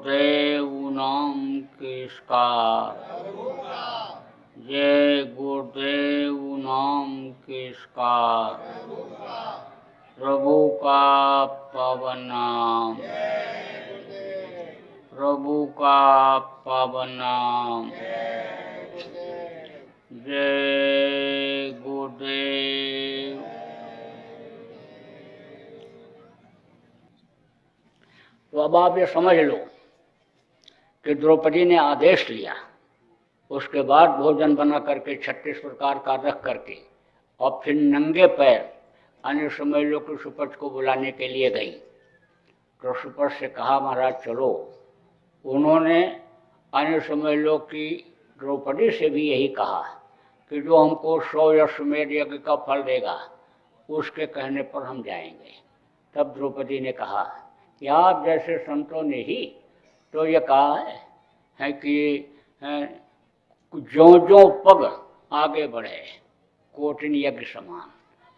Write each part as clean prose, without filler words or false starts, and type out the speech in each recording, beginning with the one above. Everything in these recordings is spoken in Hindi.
गुरुदेव नाम किसका, जय गुरुदेव नाम किसका, प्रभु का पावन नाम, प्रभु का पावन नाम, जय गुरुदेव। तो अब आप ये समझ लो कि द्रौपदी ने आदेश लिया, उसके बाद भोजन बना करके 36 प्रकार का रख करके और फिर नंगे पैर अन्य समझ लो कि सुपथ को बुलाने के लिए गई। तो सुपथ से कहा महाराज चलो। उन्होंने अन्य समझ लो कि द्रौपदी से भी यही कहा कि जो हमको 100 अश्वमेध यज्ञ का फल देगा उसके कहने पर हम जाएंगे। तब द्रौपदी ने कहा कि आप जैसे संतों ने ही तो ये कहा है कि जो जो पग आगे बढ़े कोटिन यज्ञ समान,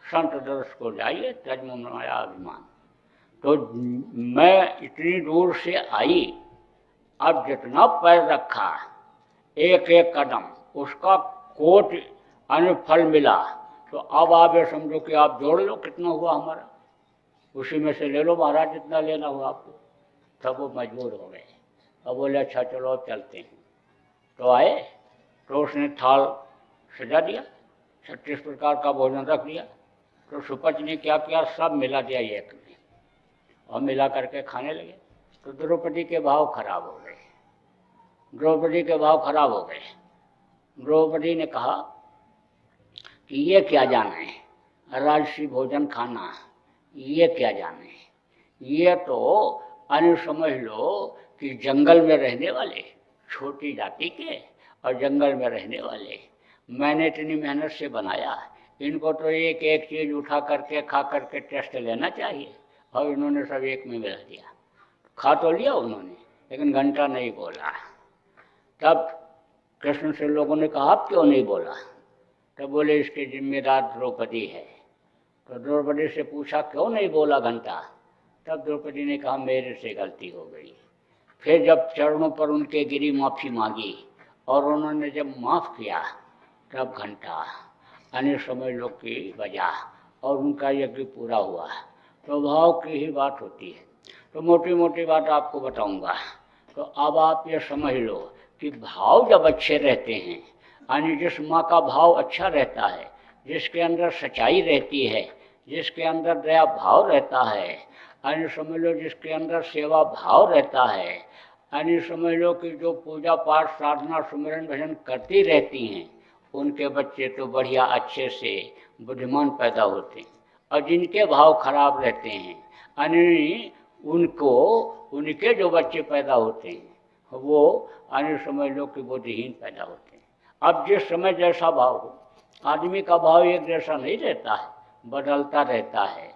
संत दर्श को जाइए तजमो माया अभिमान। तो मैं इतनी दूर से आई, अब जितना पैर रखा एक एक कदम उसका कोट अनुफल मिला। तो अब आप ये समझो कि आप जोड़ लो कितना हुआ हमारा, उसी में से ले लो महाराज जितना लेना हुआ आपको। तब वो मजबूर हो गए। अब बोले अच्छा चलो अब चलते हैं। तो आए तो उसने थाल सजा दिया, 36 प्रकार का भोजन रख दिया। तो सुपथ ने क्या किया, सब मिला दिया एक में और मिला करके खाने लगे। तो द्रौपदी के भाव खराब हो गए, द्रौपदी के भाव खराब हो गए। द्रौपदी ने कहा कि ये क्या जाने राजसी भोजन खाना, ये क्या जाने, ये तो अन्य समझ लो कि जंगल में रहने वाले छोटी जाति के और जंगल में रहने वाले, मैंने इतनी मेहनत से बनाया, इनको तो एक एक चीज़ उठा करके खा करके टेस्ट लेना चाहिए। और इन्होंने सब एक में मिला दिया। खा तो लिया उन्होंने लेकिन घंटा नहीं बोला। तब कृष्ण से लोगों ने कहा आप क्यों नहीं बोला। तब बोले इसके जिम्मेदार द्रौपदी है। तो द्रौपदी से पूछा क्यों नहीं बोला घंटा। तब द्रौपदी ने कहा मेरे से गलती हो गई। फिर जब चरणों पर उनके गिरी माफ़ी मांगी और उन्होंने जब माफ़ किया तब घंटा अन्य समय लोग की बजा और उनका यज्ञ पूरा हुआ। तो भाव की ही बात होती है। तो मोटी मोटी बात आपको बताऊंगा। तो अब आप ये समझ लो कि भाव जब अच्छे रहते हैं, यानी जिस माँ का भाव अच्छा रहता है, जिसके अंदर सच्चाई रहती है, जिसके अंदर दया भाव रहता है, यानी समझ लो जिसके अंदर सेवा भाव रहता है, यानी समझ लो कि जो पूजा पाठ साधना सुमिरन भजन करती रहती हैं, उनके बच्चे तो बढ़िया अच्छे से बुद्धिमान पैदा होते हैं। और जिनके भाव खराब रहते हैं, यानी उनको उनके जो बच्चे पैदा होते हैं वो यानी समझ लो कि बुद्धिहीन पैदा होते हैं। अब जिस समय जैसा भाव हो, आदमी का भाव एक जैसा नहीं रहता है, बदलता रहता है।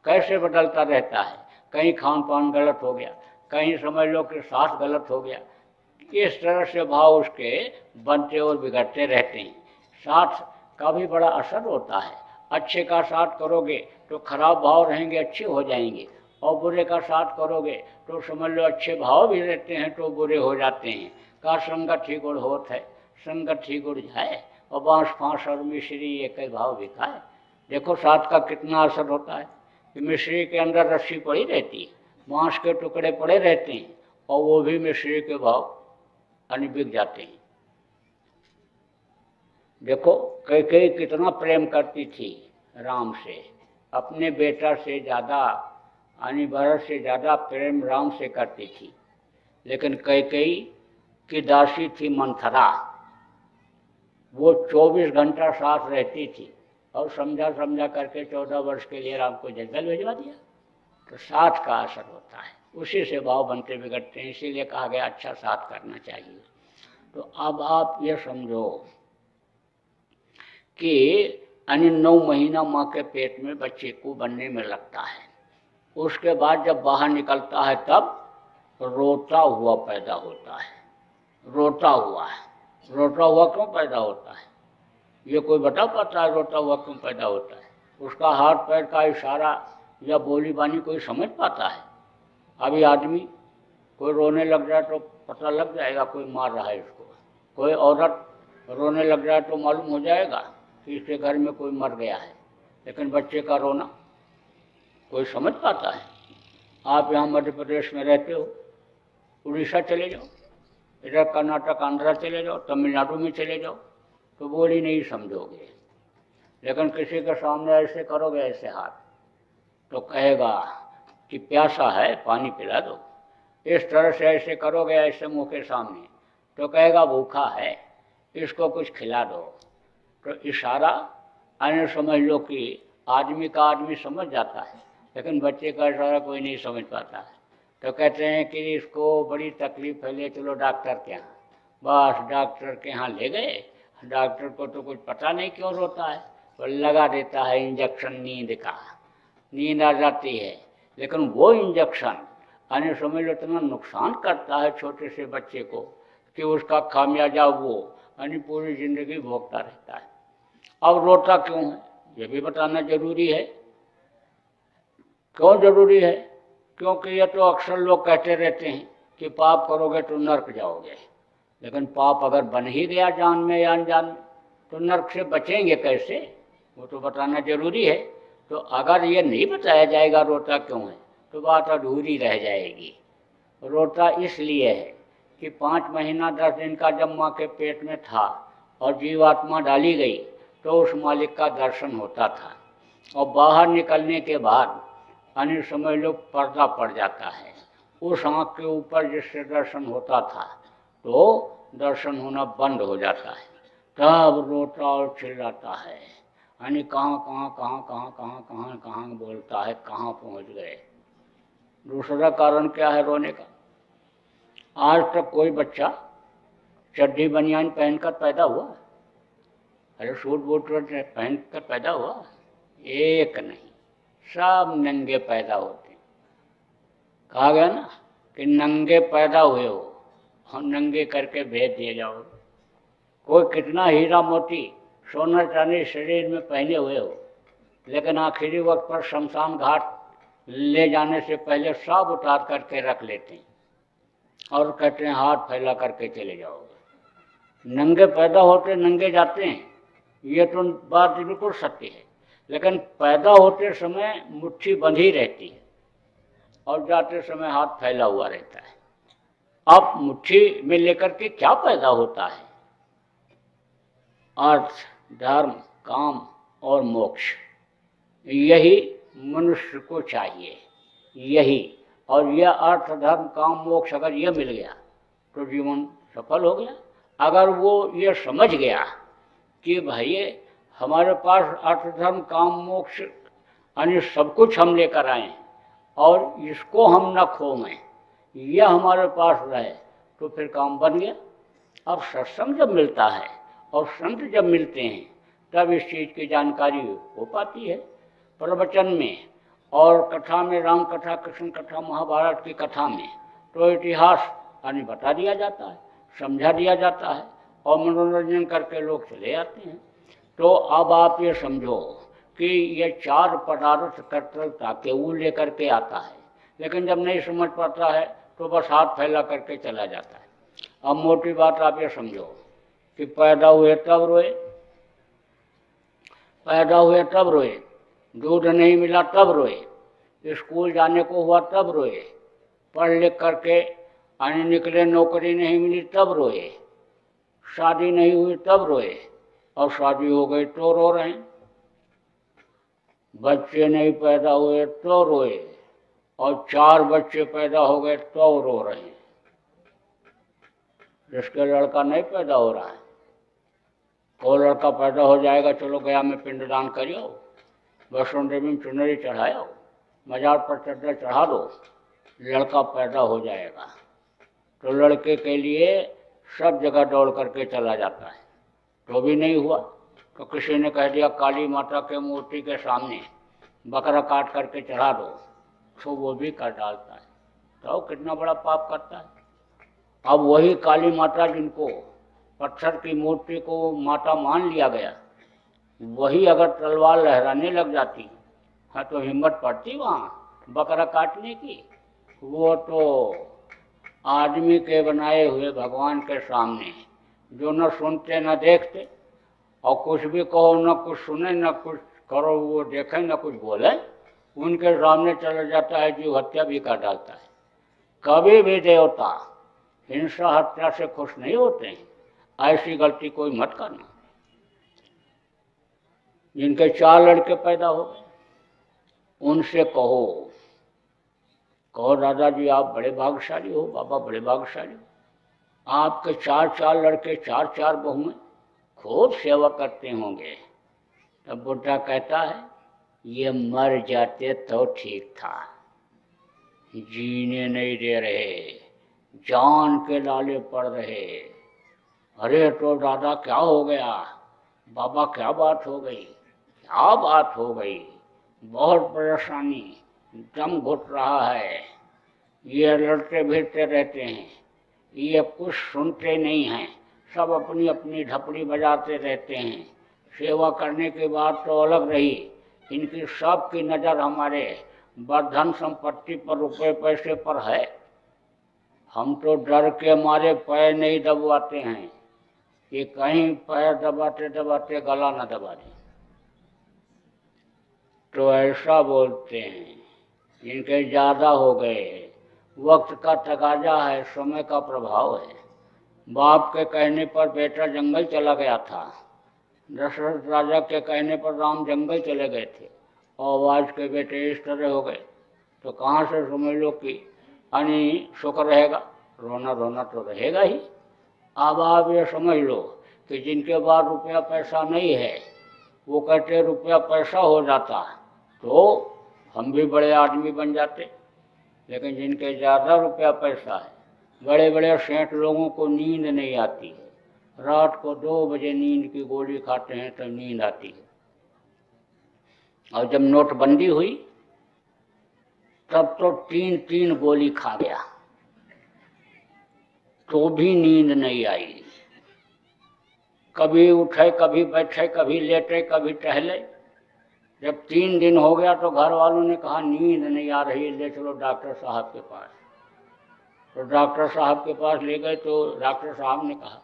कैसे बदलता रहता है, कहीं खान पान गलत हो गया, कहीं समझ लो कि सांस गलत हो गया, इस तरह से भाव उसके बनते और बिगड़ते रहते हैं। साथ का भी बड़ा असर होता है। अच्छे का साथ करोगे तो खराब भाव रहेंगे, अच्छे हो जाएंगे, और बुरे का साथ करोगे तो समझ लो अच्छे भाव भी रहते हैं तो बुरे हो जाते हैं। का संगत ही गुड़ होत है, संगत ही गुड़ जाए, और बांस फांस और मिश्री एक ही भाव बिकाए। देखो साथ का कितना असर होता है कि मिश्री के अंदर रस्सी पड़ी रहती है, बांस के टुकड़े पड़े रहते हैं, और वो भी मिश्री के भाव यानी बिक जाते हैं। देखो कैकेयी कितना प्रेम करती थी राम से, अपने बेटा से ज़्यादा यानी भरत से ज़्यादा प्रेम राम से करती थी। लेकिन कैकेयी की दासी थी मंथरा, वो 24 घंटा साथ रहती थी और समझा समझा करके 14 वर्ष के लिए राम को जंगल भिजवा दिया। तो साथ का असर होता है, उसी से भाव बनते बिगड़ते हैं। इसीलिए कहा गया अच्छा साथ करना चाहिए। तो अब आप ये समझो कि यानी 9 महीना माँ के पेट में बच्चे को बनने में लगता है। उसके बाद जब बाहर निकलता है तब रोता हुआ पैदा होता है। रोता हुआ क्यों पैदा होता है, ये कोई बता पाता है रोता हुआ क्यों पैदा होता है? उसका हाथ पैर का इशारा या बोली बानी कोई समझ पाता है? अभी आदमी कोई रोने लग जाए तो पता लग जाएगा कोई मार रहा है इसको। कोई औरत रोने लग जाए तो मालूम हो जाएगा कि इसके घर में कोई मर गया है। लेकिन बच्चे का रोना कोई समझ पाता है? आप यहाँ मध्य प्रदेश में रहते हो, उड़ीसा चले जाओ, इधर कर्नाटक आंध्रा चले जाओ, तमिलनाडु में चले जाओ, तो बोली नहीं समझोगे। लेकिन किसी के सामने ऐसे करोगे ऐसे हाथ, तो कहेगा कि प्यासा है पानी पिला दो। इस तरह से ऐसे करोगे ऐसे मुंह के सामने, तो कहेगा भूखा है इसको कुछ खिला दो। तो इशारा अन्य समझ लो कि आदमी का आदमी समझ जाता है, लेकिन बच्चे का इशारा कोई नहीं समझ पाता है। तो कहते हैं कि इसको बड़ी तकलीफ है, ले चलो डॉक्टर के यहाँ। बस डॉक्टर के यहाँ ले गए, डॉक्टर को तो कुछ पता नहीं क्यों रोता है, वो लगा देता है इंजेक्शन नींद का, नींद आ जाती है। लेकिन वो इंजेक्शन अन्य समझ लो इतना नुकसान करता है छोटे से बच्चे को कि उसका खामियाजा वो यानी पूरी जिंदगी भोगता रहता है। अब रोता क्यों है ये भी बताना जरूरी है। क्यों जरूरी है? क्योंकि ये तो अक्सर लोग कहते रहते हैं कि पाप करोगे तो नर्क जाओगे। लेकिन पाप अगर बन ही गया जान में या अनजान में, तो नर्क से बचेंगे कैसे, वो तो बताना जरूरी है। तो अगर ये नहीं बताया जाएगा रोता क्यों है, तो बात अधूरी रह जाएगी। रोता इसलिए है कि 5 महीना 10 दिन का जब माँ के पेट में था और जीवात्मा डाली गई, तो उस मालिक का दर्शन होता था। और बाहर निकलने के बाद अन्य समय लोग पर्दा पड़ जाता है, उस आँख के ऊपर जिससे दर्शन होता था तो दर्शन होना बंद हो जाता है। तब रोता और चिल्लाता है, यानी कहाँ कहाँ कहाँ कहाँ कहाँ कहाँ कहाँ बोलता है, कहाँ पहुँच गए। दूसरा कारण क्या है रोने का? आज तक कोई बच्चा चड्डी बनियान पहनकर पैदा हुआ? अरे सूट बूट पहनकर पैदा हुआ? एक नहीं, सब नंगे पैदा होते हैं। कहा गया ना कि नंगे पैदा हुए हो और नंगे करके भेज दिए जाओ। कोई कितना हीरा मोती सोना चांदी शरीर में पहने हुए हो, लेकिन आखिरी वक्त पर शमशान घाट ले जाने से पहले सब उतार करके रख लेते हैं और कहते हैं हाथ फैला करके चले जाओगे। नंगे पैदा होते नंगे जाते हैं, ये तो बात बिल्कुल सत्य है। लेकिन पैदा होते समय मुट्ठी बंधी रहती है और जाते समय हाथ फैला हुआ रहता है। अब मुट्ठी में लेकर के क्या पैदा होता है? अर्थ, धर्म, काम और मोक्ष, यही मनुष्य को चाहिए, यही। और यह अर्थ, धर्म, काम, मोक्ष अगर यह मिल गया तो जीवन सफल हो गया। अगर वो ये समझ गया कि भाई हमारे पास अर्थ, धर्म, काम, मोक्ष यानी सब कुछ हम लेकर आए और इसको हम न खोएं, यह हमारे पास रहे, तो फिर काम बन गया। अब सत्संग जब मिलता है और संत जब मिलते हैं तब इस चीज़ की जानकारी हो पाती है। प्रवचन में और कथा में, राम कथा, कृष्ण कथा, महाभारत की कथा में तो इतिहास यानी बता दिया जाता है, समझा दिया जाता है और मनोरंजन करके लोग चले आते हैं। तो अब आप ये समझो कि ये 4 पदार्थ कर्तव्यता के वो लेकर के आता है, लेकिन जब नहीं समझ पाता है तो बस हाथ फैला करके चला जाता है। अब मोटी बात आप ये समझो कि पैदा हुए तब रोए, पैदा हुए तब रोए, दूध नहीं मिला तब रोए, स्कूल जाने को हुआ तब रोए, पढ़ लिख करके आने निकले नौकरी नहीं मिली तब रोए, शादी नहीं हुई तब रोए, और शादी हो गई तो रो रहे हैं, बच्चे नहीं पैदा हुए तो रोए, और 4 बच्चे पैदा हो गए तो रो रहे हैं। जिसके लड़का नहीं पैदा हो रहा है, वो लड़का पैदा हो जाएगा, चलो गया में पिंडदान करियो, वैष्णो देवी में चुनरी चढ़ाओ, मजार पर चद्दर चढ़ा दो, लड़का पैदा हो जाएगा। तो लड़के के लिए सब जगह दौड़ करके चला जाता है, तो भी नहीं हुआ तो किसी ने कह दिया काली माता के मूर्ति के सामने बकरा काट करके चढ़ा दो, तो वो भी कर डालता है। तो कितना बड़ा पाप करता है। अब वही काली माता जिनको पत्थर की मूर्ति को माता मान लिया गया, वही अगर तलवार लहराने लग जाती हाँ तो हिम्मत पड़ती वहाँ बकरा काटने की। वो तो आदमी के बनाए हुए भगवान के सामने जो न सुनते न देखते और कुछ भी कहो न कुछ सुने न कुछ करो वो देखे न कुछ बोले, उनके सामने चला जाता है, जीव हत्या भी कर डालता है। कभी भी देवता हिंसा हत्या से खुश नहीं होते हैं, ऐसी गलती कोई मत करना। जिनके 4 लड़के पैदा हो गए उनसे कहो दादाजी आप बड़े भाग्यशाली हो, बाबा बड़े भाग्यशाली हो, आपके 4 लड़के 4 बहुएं खूब सेवा करते होंगे। तब बुढ़ा कहता है ये मर जाते तो ठीक था, जीने नहीं दे रहे, जान के लाले पड़ रहे। अरे तो दादा क्या हो गया, बाबा क्या बात हो गई, क्या बात हो गई, बहुत परेशानी, दम घुट रहा है, ये लड़ते भिड़ते रहते हैं, ये कुछ सुनते नहीं हैं, सब अपनी अपनी ढपड़ी बजाते रहते हैं। सेवा करने के बाद तो अलग रही, इनकी सब की नज़र हमारे धन संपत्ति पर, रुपए पैसे पर है। हम तो डर के मारे पैर नहीं दबाते हैं कि कहीं पैर दबाते दबाते गला न दबा दें। तो ऐसा बोलते हैं, इनके ज़्यादा हो गए, वक्त का तकाजा है, समय का प्रभाव है। बाप के कहने पर बेटा जंगल चला गया था, दशरथ राजा के कहने पर राम जंगल चले गए थे, और आज के बेटे इस तरह हो गए, तो कहाँ से समझ लो कि सुख रहेगा, रोना रोना तो रहेगा ही। अब आप ये समझ लो कि जिनके पास रुपया पैसा नहीं है वो कहते रुपया पैसा हो जाता तो हम भी बड़े आदमी बन जाते, लेकिन जिनके ज़्यादा रुपया पैसा है, बड़े बड़े सेठ लोगों को नींद नहीं आती है, रात को 2 बजे नींद की गोली खाते हैं तो नींद आती है। और जब नोटबंदी हुई तब तो 3 गोली खा गया तो भी नींद नहीं आई। कभी उठे, कभी बैठे, कभी लेटे, कभी टहले। जब 3 दिन हो गया तो घर वालों ने कहा नींद नहीं आ रही, ले चलो डॉक्टर साहब के पास। तो डॉक्टर साहब के पास ले गए तो डॉक्टर साहब ने कहा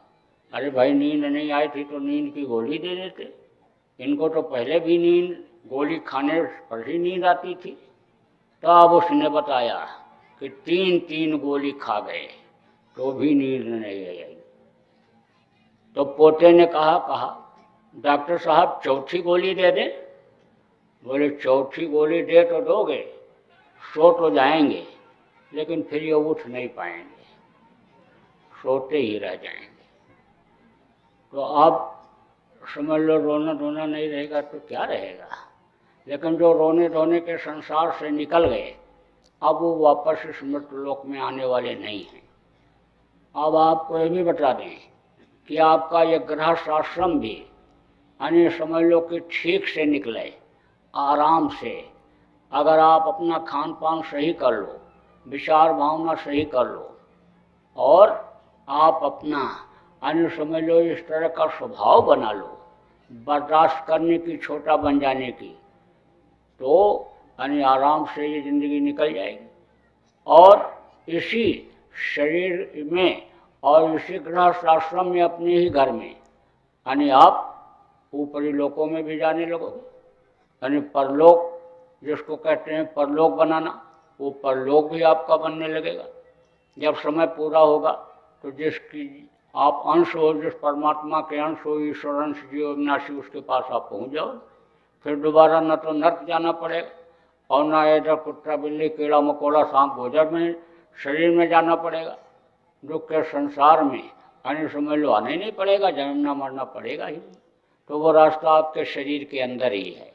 अरे भाई नींद नहीं आई थी तो नींद की गोली दे देते, इनको तो पहले भी नींद गोली खाने पर ही नींद आती थी। तब उसने बताया कि 3 गोली खा गए तो भी नींद नहीं आई। तो पोते ने कहा डॉक्टर साहब 4थी गोली दे दें। बोले 4थी गोली दे तो दोगे, सो तो जाएंगे लेकिन फिर ये उठ नहीं पाएंगे, सोते ही रह जाएंगे। तो आप समझ लो रोना धोना नहीं रहेगा तो क्या रहेगा। लेकिन जो रोने धोने के संसार से निकल गए अब वो वापस इस मृत्युलोक में आने वाले नहीं हैं। अब आपको ये भी बता दें कि आपका ये गृहस्थाश्रम भी यानी समझ लो कि ठीक से निकले, आराम से, अगर आप अपना खान पान सही कर लो, विचार भावना सही कर लो और आप अपना यानी समझ लो इस तरह का स्वभाव बना लो, बर्दाश्त करने की, छोटा बन जाने की, तो यानी आराम से ये ज़िंदगी निकल जाएगी। और इसी शरीर में और इसी गृहस्थाश्रम में अपने ही घर में यानी आप ऊपरी लोकों में भी जाने लगोगे, यानी परलोक जिसको कहते हैं परलोक बनाना, वो परलोक भी आपका बनने लगेगा। जब समय पूरा होगा तो जिसकी आप अंश हो, जिस परमात्मा के अंश हो, ईश्वर अंश जीव अविनाशी, उसके पास आप पहुंच जाओ। फिर दोबारा न तो नर्क जाना पड़ेगा और न इधर कुत्ता बिल्ली कीड़ा मकोड़ा सांप गोजर में शरीर में जाना पड़ेगा। दुख के संसार में यानी समझ लो आना ही नहीं पड़ेगा, जन्मना मरना पड़ेगा ही। तो वो रास्ता आपके शरीर के अंदर ही है।